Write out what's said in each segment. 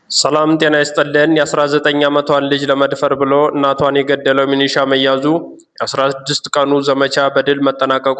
ሰላም ጤና ይስጥልን። የ19 ዓመቷን ልጅ ለመድፈር ብሎ እናቷን የገደለው ሚኒሻ መያዙ፣ የ16 ቀኑ ዘመቻ በድል መጠናቀቁ፣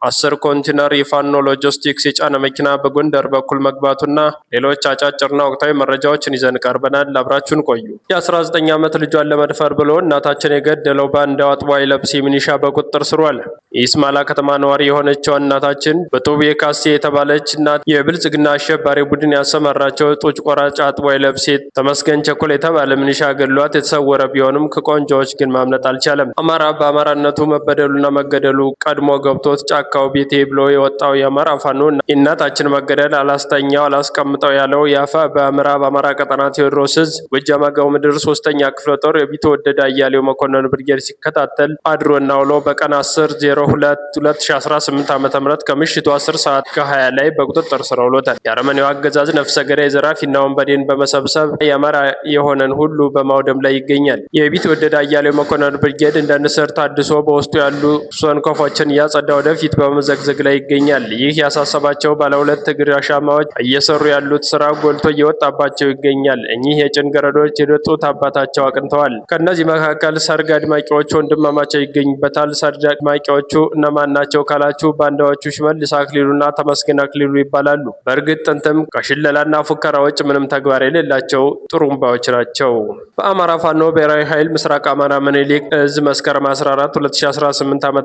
10 ኮንቴነር የፋኖ ሎጂስቲክስ የጫነ መኪና በጎንደር በኩል መግባቱና ሌሎች አጫጭርና ወቅታዊ መረጃዎችን ይዘን ቀርበናል። አብራችሁን ቆዩ። የ19 ዓመት ልጇን ለመድፈር ብሎ እናታችን የገደለው ባንዳው አጥባይ ለብሴ ሚኒሻ በቁጥጥር ስር ዋለ። የኢስማላ ከተማ ነዋሪ የሆነችው እናታችን በጡቤ ካሴ የተባለች እናት የብልጽግና አሸባሪ ቡድን ያሰማራቸው ጡጭ ቆራጭ አጥባይ ለብሴ ተመስገን ቸኮል የተባለ ሚኒሻ ገድሏት የተሰወረ ቢሆንም ከቆንጆዎች ግን ማምለጥ አልቻለም። አማራ በአማራነቱ መበደሉና መገደሉ ቀድሞ ገብቶት ጫካው ቤቴ ብሎ የወጣው የአማራ ፋኖ የእናታችን መገደል አላስተኛው አላስቀምጠው ያለው የአፋ በምዕራብ አማራ ቀጠና ቴዎድሮስ ዕዝ ጎጃም አገው ምድር 3ኛ ክፍለ ጦር የቢትወደድ አያሌው መኮንን ብርጌድ ሲከታተል አድሮና ውሎ በቀን 10/02/2018 ዓ.ም ከምሽቱ 10 ሰዓት ከ20 ላይ በቁጥጥር ስር ውሎታል። የአረመኔው አገዛዝ ነፍሰ ገዳይ ዘራፊና ወንበዴን በመሰብሰብ የአማራ የሆነን ሁሉ በማውደም ላይ ይገኛል። የቢትወደድ አያሌው መኮንን ብርጌድ እንደ ንስር ታድሶ በውስጡ ያሉ ሰንኮፎችን እያጸዳ ወደፊት በመዘግዘግ ላይ ይገኛል። ይህ ያሳሰባቸው ባለሁለት እግር አሻማዎች እየሰሩ ያሉት ስራ ጎልቶ እየወጣባቸው ይገኛል። እኚህ የጭን ገረዶች የወጡት አባታቸው አቅንተዋል። ከእነዚህ መካከል ሰርግ አድማቂዎቹ ወንድማማቸው ይገኙበታል። ሰርግ አድማቂዎቹ እነማን ናቸው ካላችሁ ባንዳዎቹ ሽመልስ አክሊሉና ተመስገን አክሊሉ ይባላሉ። በእርግጥ ጥንትም ከሽለላና ፉከራ ውጭ ምንም ተግባር የሌላቸው ጥሩምባዎች ናቸው። በአማራ ፋኖ ብሔራዊ ኃይል ምስራቅ አማራ ምኒልክ ዕዝ መስከረም 14 2018 ዓ.ም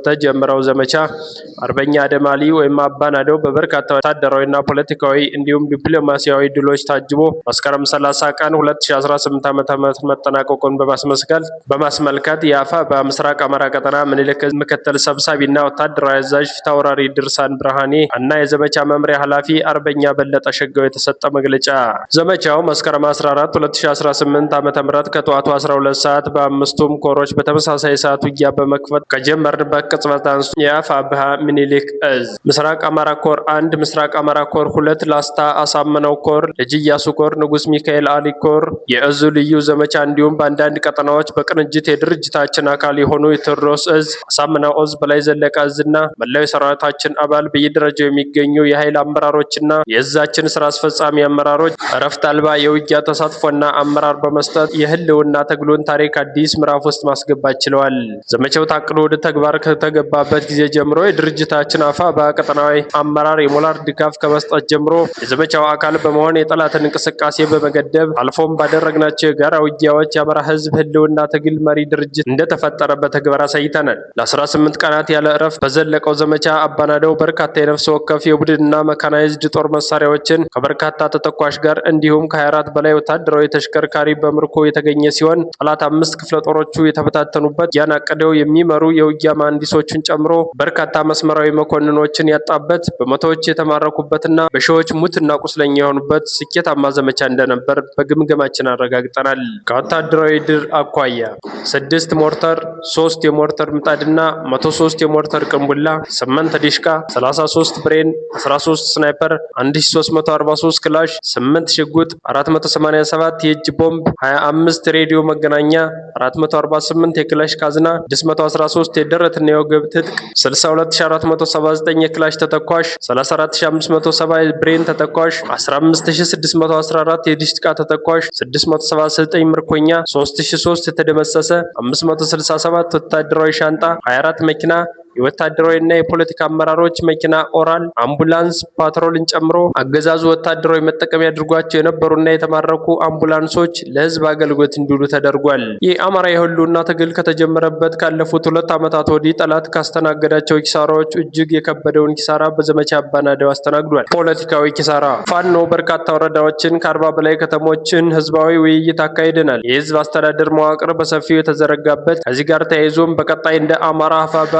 ተጀመረው ዘመቻ አርበኛ አደማሊ ወይም አባናደው በበርካታ ወታደራዊና ፖለቲካዊ እንዲሁም ዲፕሎማሲያዊ ድሎች ታጅቦ መስከረም 30 ቀን 2018 ዓ.ም መጠናቀቁን በማስመልከት የአፋ በምስራቅ አማራ ቀጠና ምኒልክ ዕዝ ምክትል ሰብሳቢና ወታደራዊ አዛዥ ፊታውራሪ ድርሳን ብርሃኔ እና የዘመቻ መምሪያ ኃላፊ አርበኛ በለጠ ሸጋው የተሰጠ መግለጫ። ዘመቻው መስከረም 14 2018 ዓ.ም ከጠዋቱ 12 ሰዓት በአምስቱም ኮሮች በተመሳሳይ ሰዓት ውጊያ በመክፈት ከጀመርንበት ቅጽበት አንስቶ የአፋ ብሃ ምኒልክ ዕዝ ምስራቅ አማራ ኮር 1፣ ምስራቅ አማራ ኮር 2፣ ላስታ አሳምነው ኮር፣ ልጅ ኢያሱ ኮር፣ ንጉስ ሚካኤል አሊ ኮር፣ የዕዙ ልዩ ዘመቻ እንዲሁም በአንዳንድ ቀጠናዎች በቅንጅት የድርጅታችን አካል የሆኑ የቴዎድሮስ ዕዝ፣ አሳምነው ዕዝ፣ በላይ ዘለቀ ዕዝና መላው የሰራዊታችን አባል በየደረጃው የሚገኙ የኃይል አመራሮችና የዕዛችን ስራ አስፈጻሚ አመራሮች እረፍት አልባ የውጊያ ተሳትፎና አመራር በመስጠት የህልውና ትግሉን ታሪክ አዲስ ምዕራፍ ውስጥ ማስገባት ችለዋል። ዘመቻው ታቅዶ ወደ ተግባር ከተገባበት ጊዜ ጀምሮ የድርጅታችን አፋ በቀጠናዊ አመራር የሞራል ድጋፍ ከመስጠት ጀምሮ የዘመቻው አካል በመሆን የጠላትን እንቅስቃሴ በመገደብ አልፎም ባደረግናቸው የጋራ ውጊያዎች የአማራ ህዝብ ህልውና ትግል መሪ ድርጅት እንደተፈጠረ በተግባር አሳይተናል። ለ18 ቀናት ያለ እረፍት በዘለቀው ዘመቻ አባናደው በርካታ የነፍስ ወከፍ የቡድንና መካናይዝድ ጦር መሳሪያዎችን ከበርካታ ተተኳሽ ጋር እንዲሁም ከ24 በላይ ወታደራዊ ተሽከርካሪ በምርኮ የተገኘ ሲሆን ጠላት 5 ክፍለ ጦሮቹ የተበታተኑበት ያን አቅደው የሚመሩ የውጊያ መሐንዲሶችን ጨምሮ በርካታ መስመራዊ መኮንኖችን ያጣበት በመቶዎች የተማረኩበትና በሺዎች ሙትና ቁስለኛ የሆኑበት ስኬታማ ዘመቻ እንደነበር በግምገማችን አረጋግጠናል። ከወታደራዊ ድል አኳያ 6 ሞርተር፣ 3 የሞርተር ምጣድና 103 የሞርተር ቅንቡላ፣ 8 ዲሽቃ፣ 33 ብሬን፣ 13 ስናይፐር፣ 1343 ክላሽ፣ 8 ሽጉጥ፣ 487 የእጅ ቦምብ፣ 25 ሬዲዮ መገናኛ፣ 448 የክላሽ ካዝና፣ 613 የደረትና የወገብ ትጥቅ፣ 62479 የክላሽ ተተኳሽ፣ 34570 የብሬን ተተኳሽ፣ 15614 የዲሽቃ ተተኳሽ፣ 679 ምርኮኛ፣ 3003 የተደመሰሰ፣ 567 ወታደራዊ ሻንጣ፣ 24 መኪና የወታደራዊና የፖለቲካ አመራሮች መኪና፣ ኦራል አምቡላንስ ፓትሮልን ጨምሮ አገዛዙ ወታደራዊ መጠቀሚያ አድርጓቸው የነበሩና የተማረኩ አምቡላንሶች ለህዝብ አገልግሎት እንዲውሉ ተደርጓል። የአማራ የህልውና ትግል ከተጀመረበት ካለፉት 2 ዓመታት ወዲህ ጠላት ካስተናገዳቸው ኪሳራዎች እጅግ የከበደውን ኪሳራ በዘመቻ አባናደው አስተናግዷል። ፖለቲካዊ ኪሳራ ፋኖ በርካታ ወረዳዎችን ከ40 በላይ ከተሞችን ህዝባዊ ውይይት አካሂደናል። የህዝብ አስተዳደር መዋቅር በሰፊው የተዘረጋበት ከዚህ ጋር ተያይዞም በቀጣይ እንደ አማራ አፋባ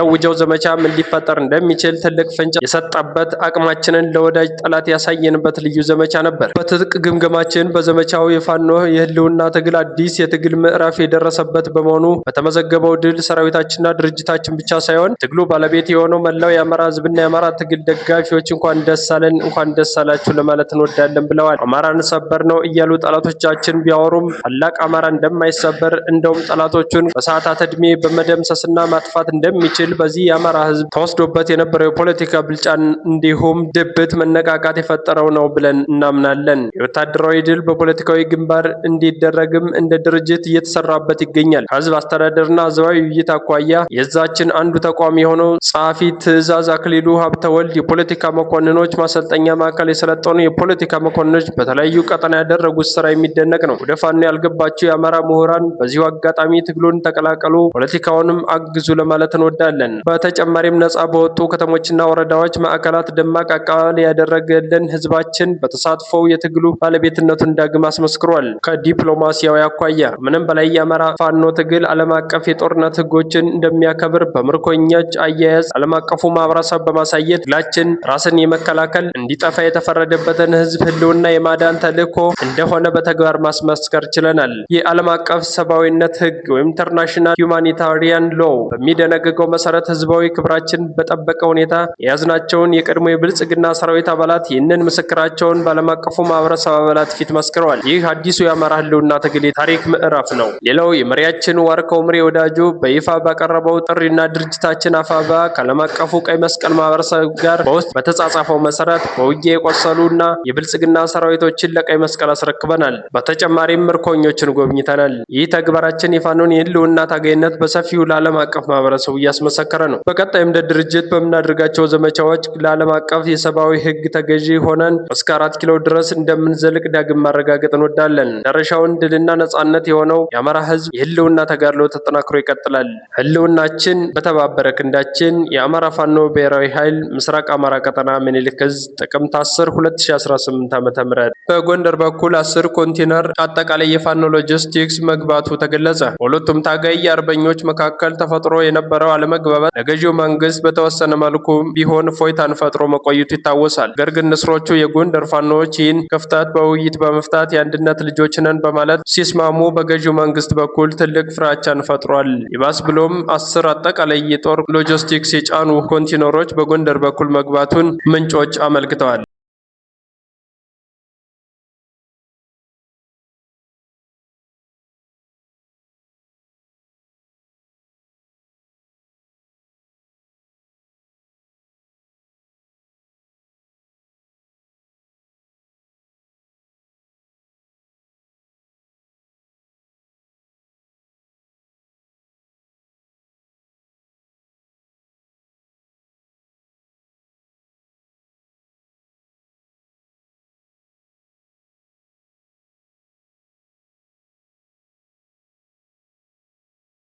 ውጀው ዘመቻ ምን ሊፈጠር እንደሚችል ትልቅ ፍንጭ የሰጠበት አቅማችንን ለወዳጅ ጠላት ያሳየንበት ልዩ ዘመቻ ነበር። በትጥቅ ግምገማችን በዘመቻው የፋኖ የህልውና ትግል አዲስ የትግል ምዕራፍ የደረሰበት በመሆኑ በተመዘገበው ድል ሰራዊታችንና ድርጅታችን ብቻ ሳይሆን ትግሉ ባለቤት የሆነው መላው የአማራ ህዝብና የአማራ ትግል ደጋፊዎች እንኳን ደስ አለን እንኳን ደስ አላችሁ ለማለት እንወዳለን ብለዋል። አማራን ሰበር ነው እያሉ ጠላቶቻችን ቢያወሩም ታላቅ አማራ እንደማይሰበር እንደውም ጠላቶቹን በሰዓታት ዕድሜ በመደምሰስና ማጥፋት እንደሚችል በዚህ የአማራ ህዝብ ተወስዶበት የነበረው የፖለቲካ ብልጫን እንዲሁም ድብት መነቃቃት የፈጠረው ነው ብለን እናምናለን። የወታደራዊ ድል በፖለቲካዊ ግንባር እንዲደረግም እንደ ድርጅት እየተሰራበት ይገኛል። ከህዝብ አስተዳደርና ህዝባዊ ውይይት አኳያ የዛችን አንዱ ተቋም የሆነው ጸሐፊ ትዕዛዝ አክሊሉ ሀብተወልድ የፖለቲካ መኮንኖች ማሰልጠኛ ማዕከል የሰለጠኑ የፖለቲካ መኮንኖች በተለያዩ ቀጠና ያደረጉት ስራ የሚደነቅ ነው። ወደ ፋኖ ያልገባቸው የአማራ ምሁራን በዚሁ አጋጣሚ ትግሉን ተቀላቀሉ፣ ፖለቲካውንም አግዙ ለማለት እንወዳለን። በተጨማሪም ነጻ በወጡ ከተሞችና ወረዳዎች ማዕከላት ደማቅ አቀባበል ያደረገልን ህዝባችን በተሳትፎው የትግሉ ባለቤትነቱን ዳግም አስመስክሯል። ከዲፕሎማሲያዊ አኳያ ምንም በላይ የአማራ ፋኖ ትግል ዓለም አቀፍ የጦርነት ህጎችን እንደሚያከብር በምርኮኞች አያያዝ ዓለም አቀፉ ማህበረሰብ በማሳየት ትግላችን ራስን የመከላከል እንዲጠፋ የተፈረደበትን ህዝብ ህልውና የማዳን ተልዕኮ እንደሆነ በተግባር ማስመስከር ችለናል። የዓለም አቀፍ ሰብአዊነት ህግ ወይም ኢንተርናሽናል ሁማኒታሪያን ሎው በሚደነግገው መሰረት ህዝባዊ ክብራችን በጠበቀ ሁኔታ የያዝናቸውን የቀድሞ የብልጽግና ሰራዊት አባላት ይህንን ምስክራቸውን በዓለም አቀፉ ማህበረሰብ አባላት ፊት መስክረዋል። ይህ አዲሱ የአማራ ህልውና ትግል ታሪክ ምዕራፍ ነው። ሌላው የመሪያችን ዋርካው ምሬ ወዳጆ በይፋ ባቀረበው ጥሪና ድርጅታችን አፋባ ከዓለም አቀፉ ቀይ መስቀል ማህበረሰብ ጋር በውስጥ በተጻጻፈው መሰረት በውጊያ የቆሰሉና የብልጽግና ሰራዊቶችን ለቀይ መስቀል አስረክበናል። በተጨማሪም ምርኮኞችን ጎብኝተናል። ይህ ተግባራችን የፋኖን የህልውና ታጋይነት በሰፊው ለዓለም አቀፍ ማህበረሰቡ እያስመሰከረ ነው። በቀጣይም እንደ ድርጅት በምናደርጋቸው ዘመቻዎች ለዓለም አቀፍ የሰብአዊ ህግ ተገዢ ሆነን እስከ 4 ኪሎ ድረስ እንደምንዘልቅ ዳግም ማረጋገጥ እንወዳለን። መጨረሻውን ድልና ነጻነት የሆነው የአማራ ህዝብ የህልውና ተጋድሎ ተጠናክሮ ይቀጥላል። ህልውናችን በተባበረ ክንዳችን። የአማራ ፋኖ ብሔራዊ ኃይል ምስራቅ አማራ ቀጠና ምኒልክ ዕዝ ጥቅምት 10 2018 ዓ.ም። በጎንደር በኩል 10 ኮንቴነር አጠቃላይ የፋኖ ሎጂስቲክስ መግባቱ ተገለጸ። በሁለቱም ታጋይ አርበኞች መካከል ተፈጥሮ የነበረው አለመግባባት ለገዢው መንግስት በተወሰነ መልኩ ቢሆን ፎይታን ፈጥሮ መቆየቱ ይታወሳል። ነገር ግን ንስሮቹ የጎንደር ፋኖዎች ይህን ክፍተት በውይይት በመፍታት የአንድነት ልጆች ነን በማለት ሲስማሙ በገዢው መንግስት በኩል ትልቅ ፍራቻን ፈጥሯል። ይባስ ብሎም 10 አጠቃላይ የጦር ሎጂስቲክስ የጫኑ ኮንቴነሮች በጎንደር በኩል መግባቱን ምንጮች አመልክተዋል።